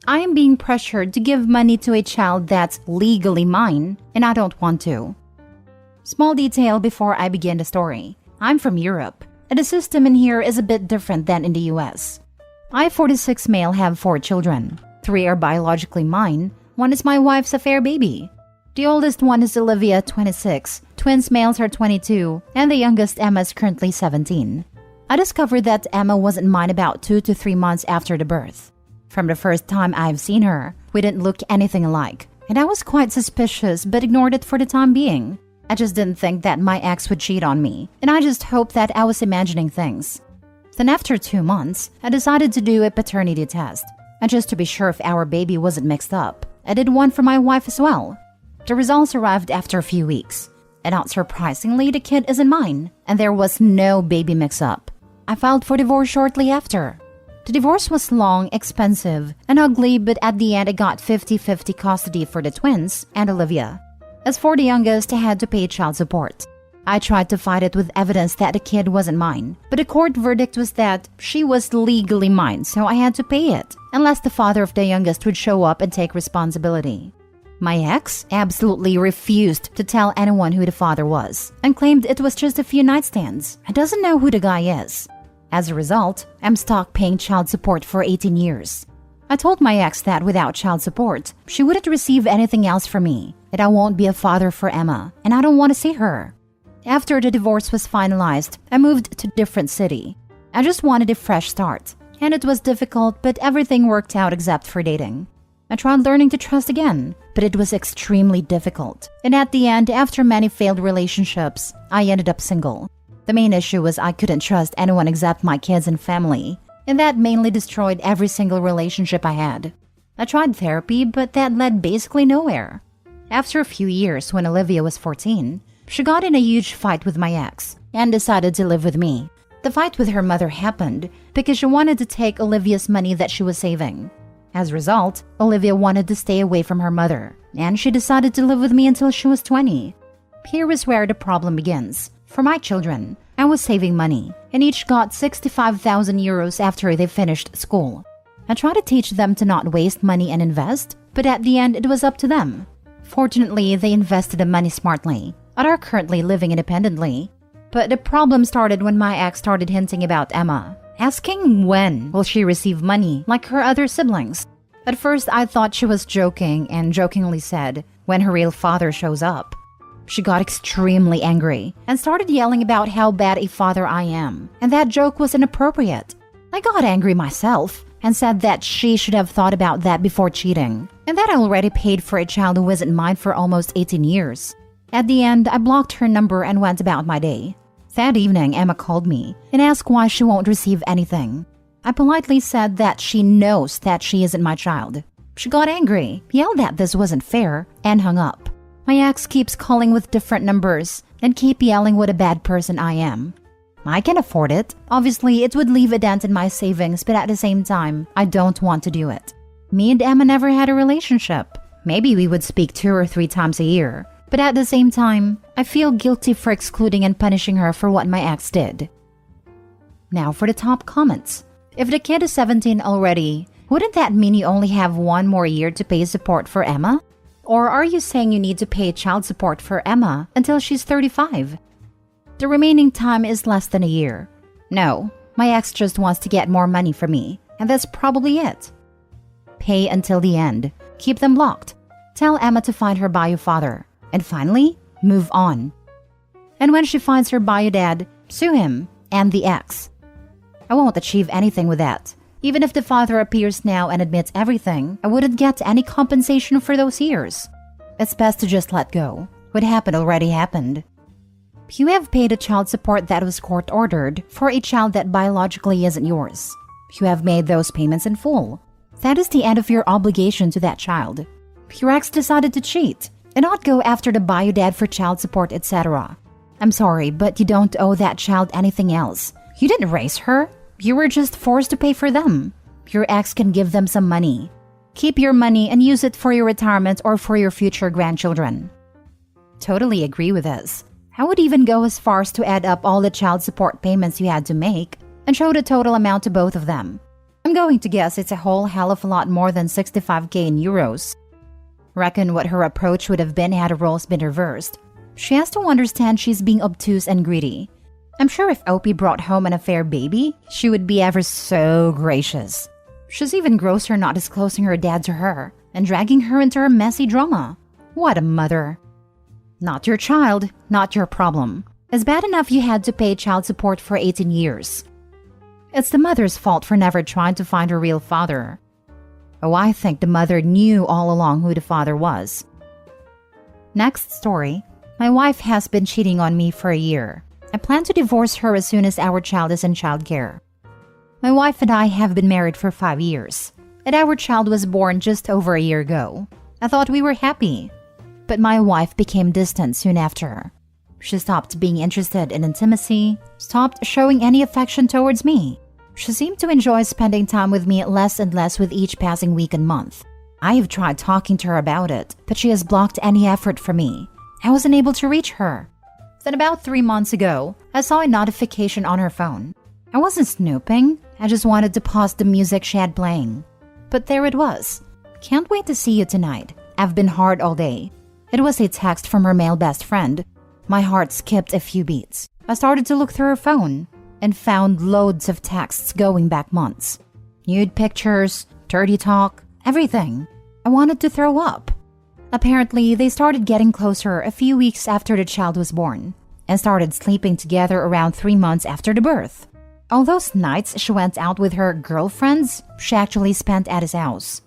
I am being pressured to give money to a child that's legally mine, and I don't want to. Small detail before I begin the story. I'm from Europe, and the system in here is a bit different than in the US. I, 46 male, have 4 children. 3 are biologically mine, 1 is my wife's affair baby. The oldest one is Olivia, 26, twins males are 22, and the youngest Emma is currently 17. I discovered that Emma wasn't mine about 2 to 3 months after the birth. From the first time I've seen her, we didn't look anything alike, and I was quite suspicious but ignored it for the time being. I just didn't think that my ex would cheat on me, and I just hoped that I was imagining things. Then after 2 months, I decided to do a paternity test, and just to be sure if our baby wasn't mixed up, I did one for my wife as well. The results arrived after a few weeks, and not surprisingly, the kid isn't mine, and there was no baby mix-up. I filed for divorce shortly after. The divorce was long, expensive, and ugly, but at the end I got 50-50 custody for the twins and Olivia. As for the youngest, I had to pay child support. I tried to fight it with evidence that the kid wasn't mine, but the court verdict was that she was legally mine, so I had to pay it, unless the father of the youngest would show up and take responsibility. My ex absolutely refused to tell anyone who the father was, and claimed it was just a few nightstands and doesn't know who the guy is. As a result, I'm stuck paying child support for 18 years. I told my ex that without child support, she wouldn't receive anything else from me, that I won't be a father for Emma, and I don't want to see her. After the divorce was finalized, I moved to a different city. I just wanted a fresh start, and it was difficult, but everything worked out except for dating. I tried learning to trust again, but it was extremely difficult. And at the end, after many failed relationships, I ended up single. The main issue was I couldn't trust anyone except my kids and family, and that mainly destroyed every single relationship I had. I tried therapy, but that led basically nowhere. After a few years, when Olivia was 14, she got in a huge fight with my ex and decided to live with me. The fight with her mother happened because she wanted to take Olivia's money that she was saving. As a result, Olivia wanted to stay away from her mother, and she decided to live with me until she was 20. Here is where the problem begins. For my children, I was saving money, and each got 65,000 euros after they finished school. I tried to teach them to not waste money and invest, but at the end it was up to them. Fortunately, they invested the money smartly and are currently living independently. But the problem started when my ex started hinting about Emma, asking when will she receive money like her other siblings. At first, I thought she was joking and jokingly said, when her real father shows up. She got extremely angry and started yelling about how bad a father I am, and that joke was inappropriate. I got angry myself and said that she should have thought about that before cheating, and that I already paid for a child who wasn't mine for almost 18 years. At the end, I blocked her number and went about my day. That evening, Emma called me and asked why she won't receive anything. I politely said that she knows that she isn't my child. She got angry, yelled that this wasn't fair, and hung up. My ex keeps calling with different numbers and keep yelling what a bad person I am. I can afford it. Obviously, it would leave a dent in my savings, but at the same time, I don't want to do it. Me and Emma never had a relationship. Maybe we would speak 2 or 3 times a year. But at the same time, I feel guilty for excluding and punishing her for what my ex did. Now for the top comments. If the kid is 17 already, wouldn't that mean you only have 1 more year to pay support for Emma? Or are you saying you need to pay child support for Emma until she's 35? The remaining time is less than a year. No, my ex just wants to get more money from me, and that's probably it. Pay until the end. Keep them locked. Tell Emma to find her bio father. And finally, move on. And when she finds her bio dad, sue him and the ex. I won't achieve anything with that. Even if the father appears now and admits everything, I wouldn't get any compensation for those years. It's best to just let go. What happened already happened. You have paid a child support that was court-ordered for a child that biologically isn't yours. You have made those payments in full. That is the end of your obligation to that child. Your ex decided to cheat and not go after the bio dad for child support, etc. I'm sorry, but you don't owe that child anything else. You didn't raise her. You were just forced to pay for them. Your ex can give them some money. Keep your money and use it for your retirement or for your future grandchildren. Totally agree with this. I would even go as far as to add up all the child support payments you had to make and show the total amount to both of them. I'm going to guess it's a whole hell of a lot more than 65k in euros. Reckon what her approach would have been had the roles been reversed. She has to understand she's being obtuse and greedy. I'm sure if Opie brought home an affair baby, she would be ever so gracious. She's even grosser not disclosing her dad to her and dragging her into her messy drama. What a mother. Not your child, not your problem. It's bad enough you had to pay child support for 18 years. It's the mother's fault for never trying to find her real father. Oh, I think the mother knew all along who the father was. Next story. My wife has been cheating on me for a year. I plan to divorce her as soon as our child is in childcare. My wife and I have been married for 5 years, and our child was born just over a year ago. I thought we were happy, but my wife became distant soon after. She stopped being interested in intimacy, stopped showing any affection towards me. She seemed to enjoy spending time with me less and less with each passing week and month. I have tried talking to her about it, but she has blocked any effort from me. I wasn't able to reach her. Then about 3 months ago, I saw a notification on her phone. I wasn't snooping, I just wanted to pause the music she had playing. But there it was. Can't wait to see you tonight. I've been hard all day. It was a text from her male best friend. My heart skipped a few beats. I started to look through her phone and found loads of texts going back months. Nude pictures, dirty talk, everything. I wanted to throw up. Apparently, they started getting closer a few weeks after the child was born and started sleeping together around 3 months after the birth. All those nights she went out with her girlfriends, she actually spent at his house.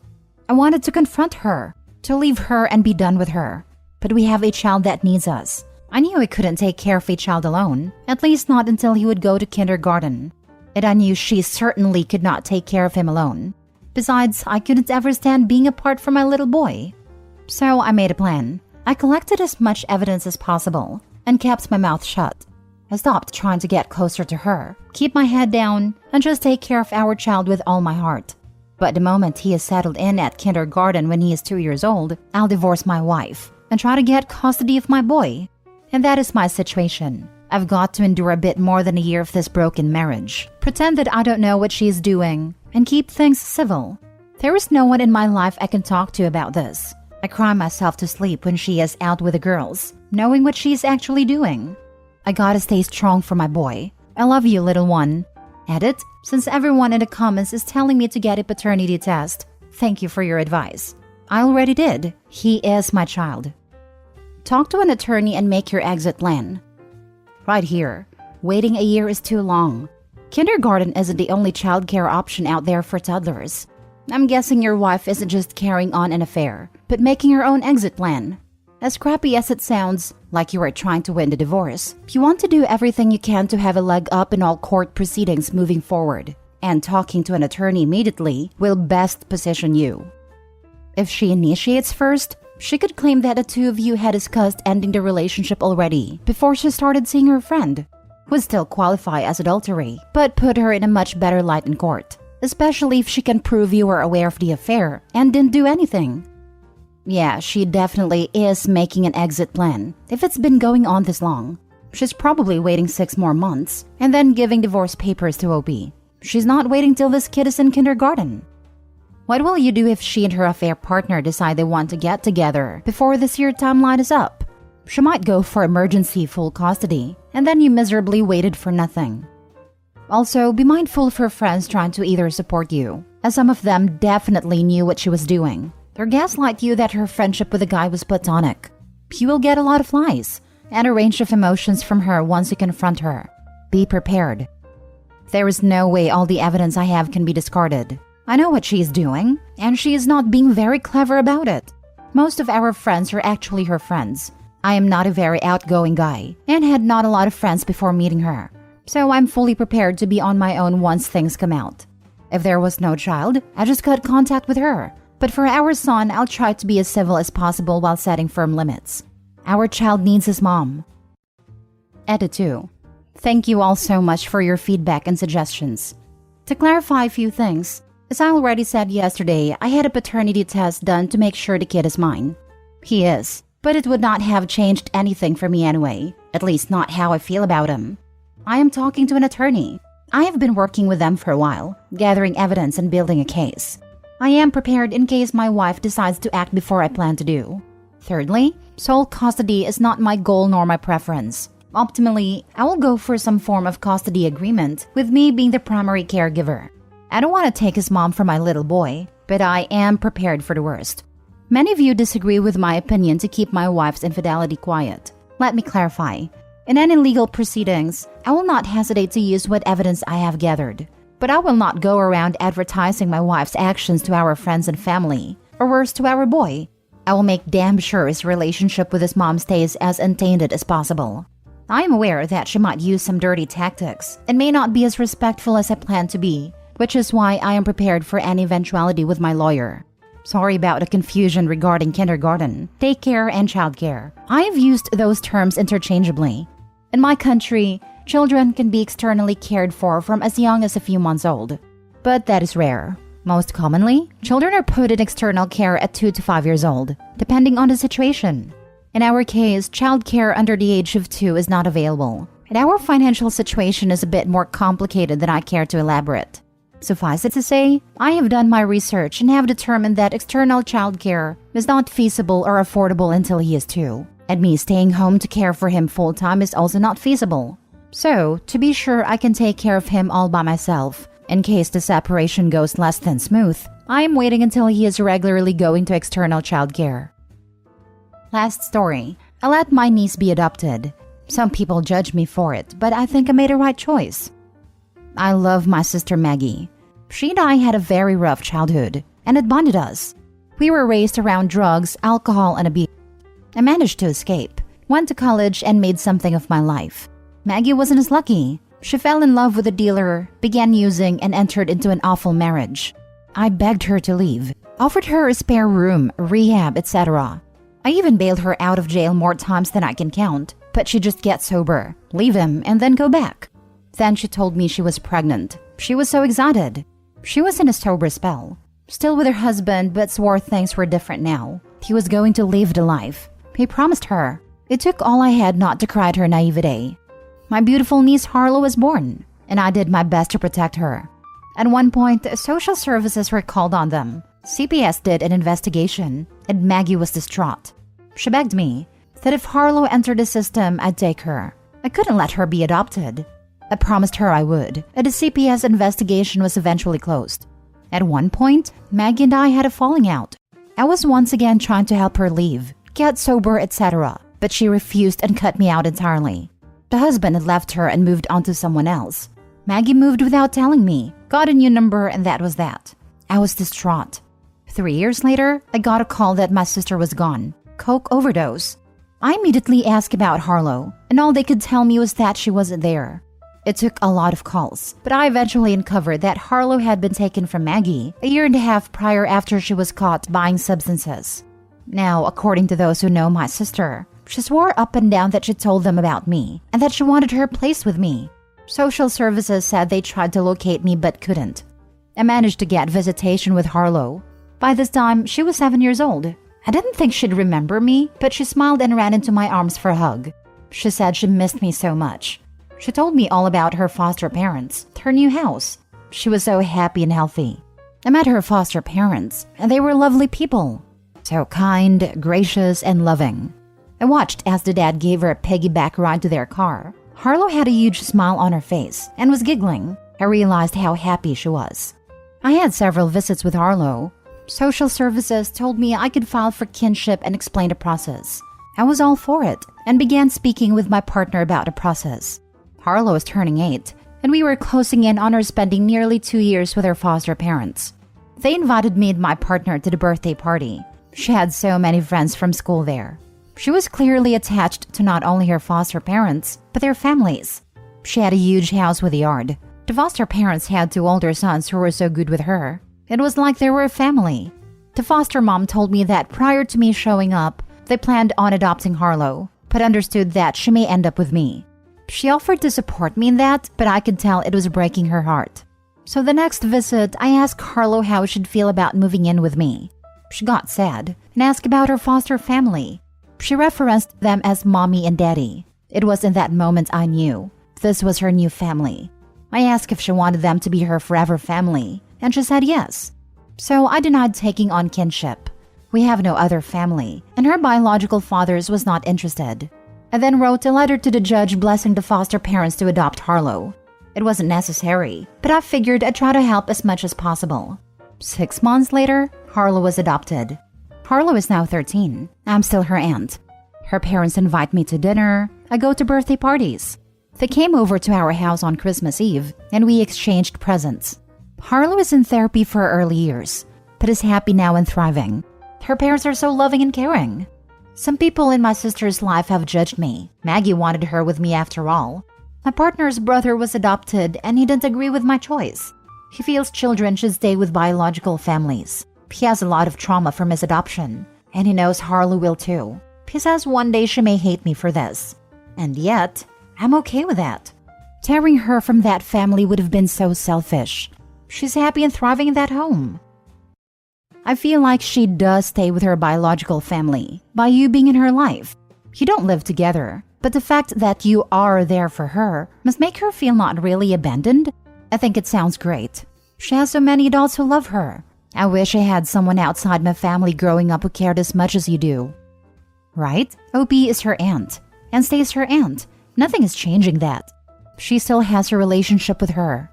I wanted to confront her, to leave her and be done with her. But we have a child that needs us. I knew I couldn't take care of a child alone, at least not until he would go to kindergarten. And I knew she certainly could not take care of him alone. Besides, I couldn't ever stand being apart from my little boy. So I made a plan. I collected as much evidence as possible and kept my mouth shut. I stopped trying to get closer to her, keep my head down, and just take care of our child with all my heart. But the moment he is settled in at kindergarten when he is 2 years old, I'll divorce my wife and try to get custody of my boy. And that is my situation. I've got to endure a bit more than a year of this broken marriage, pretend that I don't know what she is doing, and keep things civil. There is no one in my life I can talk to about this. I cry myself to sleep when she is out with the girls, knowing what she is actually doing. I gotta stay strong for my boy. I love you, little one. Edit, since everyone in the comments is telling me to get a paternity test, thank you for your advice. I already did. He is my child. Talk to an attorney and make your exit plan. Right here. Waiting a year is too long. Kindergarten isn't the only childcare option out there for toddlers. I'm guessing your wife isn't just carrying on an affair, but making her own exit plan. As crappy as it sounds, like you are trying to win the divorce, you want to do everything you can to have a leg up in all court proceedings moving forward, and talking to an attorney immediately will best position you. If she initiates first, she could claim that the two of you had discussed ending the relationship already before she started seeing her friend. Would still qualify as adultery, but put her in a much better light in court, especially if she can prove you were aware of the affair and didn't do anything. Yeah, she definitely is making an exit plan if it's been going on this long. She's probably waiting 6 more months and then giving divorce papers to OP. She's not waiting till this kid is in kindergarten. What will you do if she and her affair partner decide they want to get together before this year timeline is up? She might go for emergency full custody, and then you miserably waited for nothing. Also, be mindful of her friends trying to either support you, as some of them definitely knew what she was doing. Or gaslight you that her friendship with the guy was platonic. You will get a lot of lies and a range of emotions from her once you confront her. Be prepared. There is no way all the evidence I have can be discarded. I know what she is doing, and she is not being very clever about it. Most of our friends are actually her friends. I am not a very outgoing guy, and had not a lot of friends before meeting her. So I'm fully prepared to be on my own once things come out. If there was no child, I just cut contact with her. But for our son, I'll try to be as civil as possible while setting firm limits. Our child needs his mom. Edit 2. Thank you all so much for your feedback and suggestions. To clarify a few things, as I already said yesterday, I had a paternity test done to make sure the kid is mine. He is. But it would not have changed anything for me anyway, at least not how I feel about him. I am talking to an attorney. I have been working with them for a while, gathering evidence and building a case. I am prepared in case my wife decides to act before I plan to do. Thirdly, sole custody is not my goal nor my preference. Optimally, I will go for some form of custody agreement, with me being the primary caregiver. I don't want to take his mom from my little boy, but I am prepared for the worst. Many of you disagree with my opinion to keep my wife's infidelity quiet. Let me clarify. In any legal proceedings, I will not hesitate to use what evidence I have gathered. But I will not go around advertising my wife's actions to our friends and family, or worse, to our boy. I will make damn sure his relationship with his mom stays as untainted as possible. I am aware that she might use some dirty tactics and may not be as respectful as I plan to be, which is why I am prepared for any eventuality with my lawyer. Sorry about the confusion regarding kindergarten, daycare, and childcare. I have used those terms interchangeably. In my country, children can be externally cared for from as young as a few months old. But that is rare. Most commonly, children are put in external care at 2 to 5 years old, depending on the situation. In our case, childcare under the age of 2 is not available, and our financial situation is a bit more complicated than I care to elaborate. Suffice it to say, I have done my research and have determined that external childcare is not feasible or affordable until he is 2, and me staying home to care for him full-time is also not feasible. So, to be sure I can take care of him all by myself, in case the separation goes less than smooth, I am waiting until he is regularly going to external childcare. Last story. I let my niece be adopted. Some people judge me for it, but I think I made a right choice. I love my sister Maggie. She and I had a very rough childhood, and it bonded us. We were raised around drugs, alcohol, and abuse. I managed to escape, went to college, and made something of my life. Maggie wasn't as lucky. She fell in love with a dealer, began using, and entered into an awful marriage. I begged her to leave, offered her a spare room, rehab, etc. I even bailed her out of jail more times than I can count, but she just gets sober, leave him, and then go back. Then she told me she was pregnant. She was so excited. She was in a sober spell, still with her husband, but swore things were different now. He was going to live the life. He promised her. It took all I had not to cry at her naivete. My beautiful niece Harlow was born, and I did my best to protect her. At one point, social services were called on them. CPS did an investigation, and Maggie was distraught. She begged me that if Harlow entered the system, I'd take her. I couldn't let her be adopted. I promised her I would, and the CPS investigation was eventually closed. At one point, Maggie and I had a falling out. I was once again trying to help her leave, get sober, etc., but she refused and cut me out entirely. The husband had left her and moved on to someone else. Maggie moved without telling me, got a new number, and that was that. I was distraught. 3 years later, I got a call that my sister was gone. Coke overdose. I immediately asked about Harlow, and all they could tell me was that she wasn't there. It took a lot of calls, but I eventually uncovered that Harlow had been taken from Maggie a year and a half prior after she was caught buying substances. Now, according to those who know my sister, she swore up and down that she told them about me and that she wanted her place with me. Social services said they tried to locate me but couldn't. I managed to get visitation with Harlow. By this time, she was 7 years old. I didn't think she'd remember me, but she smiled and ran into my arms for a hug. She said she missed me so much. She told me all about her foster parents, her new house. She was so happy and healthy. I met her foster parents, and they were lovely people. So kind, gracious, and loving. I watched as the dad gave her a piggyback ride to their car. Harlow had a huge smile on her face and was giggling. I realized how happy she was. I had several visits with Harlow. Social services told me I could file for kinship and explain the process. I was all for it and began speaking with my partner about the process. Harlow was turning 8, and we were closing in on her spending nearly 2 years with her foster parents. They invited me and my partner to the birthday party. She had so many friends from school there. She was clearly attached to not only her foster parents, but their families. She had a huge house with a yard. The foster parents had 2 older sons who were so good with her. It was like they were a family. The foster mom told me that prior to me showing up, they planned on adopting Harlow, but understood that she may end up with me. She offered to support me in that, but I could tell it was breaking her heart. So the next visit, I asked Harlow how she'd feel about moving in with me. She got sad and asked about her foster family. She referenced them as mommy and daddy. It was in that moment I knew this was her new family. I asked if she wanted them to be her forever family, and she said yes. So I denied taking on kinship. We have no other family, and her biological father was not interested. I then wrote a letter to the judge blessing the foster parents to adopt Harlow. It wasn't necessary, but I figured I'd try to help as much as possible. 6 months later, Harlow was adopted. Harlow is now 13. I'm still her aunt. Her parents invite me to dinner. I go to birthday parties. They came over to our house on Christmas Eve, and we exchanged presents. Harlow is in therapy for her early years, but is happy now and thriving. Her parents are so loving and caring. Some people in my sister's life have judged me. Maggie wanted her with me after all. My partner's brother was adopted, and he didn't agree with my choice. He feels children should stay with biological families. He has a lot of trauma from his adoption, and he knows Harlow will too. He says one day she may hate me for this. And yet, I'm okay with that. Tearing her from that family would have been so selfish. She's happy and thriving in that home. I feel like she does stay with her biological family by you being in her life. You don't live together, but the fact that you are there for her must make her feel not really abandoned. I think it sounds great. She has so many adults who love her. I wish I had someone outside my family growing up who cared as much as you do. Right? OP is her aunt, and stays her aunt. Nothing is changing that. She still has her relationship with her.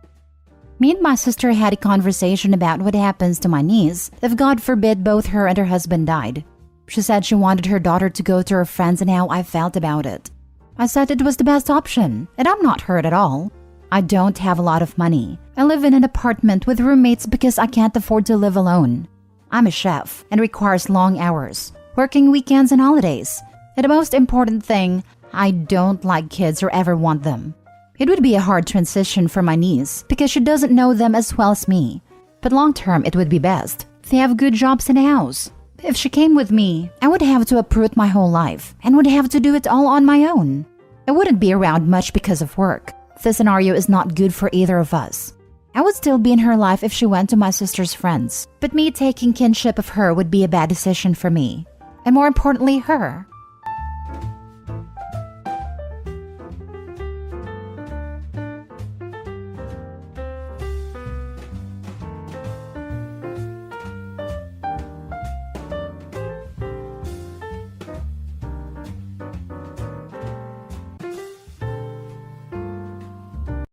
Me and my sister had a conversation about what happens to my niece if God forbid both her and her husband died. She said she wanted her daughter to go to her friends and how I felt about it. I said it was the best option, and I'm not hurt at all. I don't have a lot of money. I live in an apartment with roommates because I can't afford to live alone. I'm a chef and requires long hours, working weekends and holidays. And the most important thing, I don't like kids or ever want them. It would be a hard transition for my niece because she doesn't know them as well as me. But long term, it would be best. They have good jobs in the house. If she came with me, I would have to uproot my whole life and would have to do it all on my own. I wouldn't be around much because of work. This scenario is not good for either of us. I would still be in her life if she went to my sister's friends, but me taking kinship of her would be a bad decision for me. And more importantly, her.